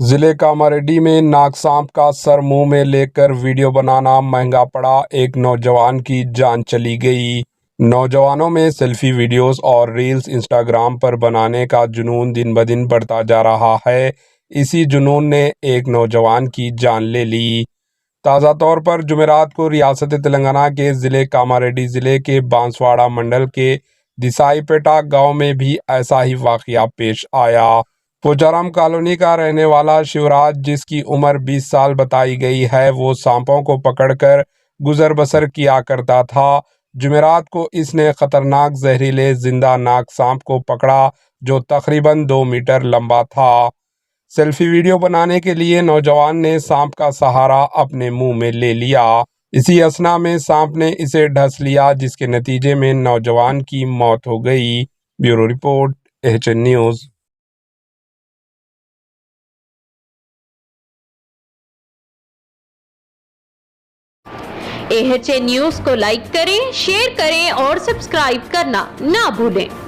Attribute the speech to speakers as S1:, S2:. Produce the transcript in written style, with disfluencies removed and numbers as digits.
S1: जिले कामारेड्डी में नाग सांप का सर मुंह में लेकर वीडियो बनाना महंगा पड़ा। एक नौजवान की जान चली गई। नौजवानों में सेल्फी वीडियोस और रील्स इंस्टाग्राम पर बनाने का जुनून दिन ब दिन बढ़ता जा रहा है। इसी जुनून ने एक नौजवान की जान ले ली। ताज़ा तौर पर जुमेरात को रियासत तेलंगाना के ज़िले कामारेड्डी ज़िले के बांसवाड़ा मंडल के दिसाईपेटा गांव में भी ऐसा ही वाकया पेश आया। पोचाराम कॉलोनी का रहने वाला शिवराज, जिसकी उम्र 20 साल बताई गई है, वो सांपों को पकड़कर गुजर बसर किया करता था। जुमेरात को इसने खतरनाक जहरीले जिंदा नाग सांप को पकड़ा जो तकरीबन 2 मीटर लंबा था। सेल्फी वीडियो बनाने के लिए नौजवान ने सांप का सहारा अपने मुंह में ले लिया। इसी असना में सांप ने इसे डस लिया, जिसके नतीजे में नौजवान की मौत हो गई। Bureau report, HN news.
S2: AHN news को लाइक करें, शेयर करें और सब्सक्राइब करना ना भूलें।